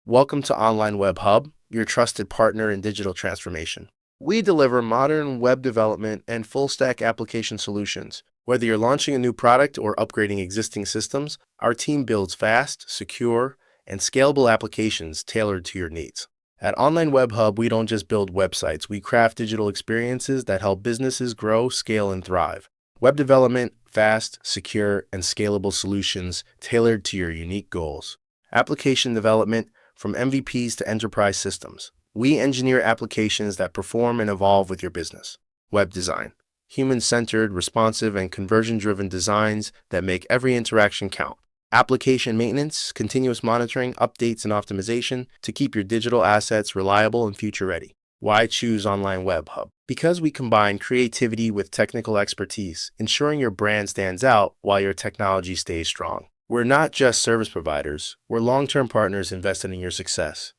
Welcome to OnlineWebHub, your trusted partner in digital transformation. We deliver modern web development and full-stack application solutions. Whether you're launching a new product or upgrading existing systems, our team builds fast, secure, and scalable applications tailored to your needs. At OnlineWebHub, we don't just build websites, we craft digital experiences that help businesses grow, scale, and thrive. Web development, fast, secure, and scalable solutions tailored to your unique goals. Application development, from MVPs to enterprise systems. We engineer applications that perform and evolve with your business. Web design. Human-centered, responsive, and conversion-driven designs that make every interaction count. Application maintenance, continuous monitoring, updates, and optimization to keep your digital assets reliable and future-ready. Why choose OnlineWebHub? Because we combine creativity with technical expertise, ensuring your brand stands out while your technology stays strong. We're not just service providers, we're long-term partners invested in your success.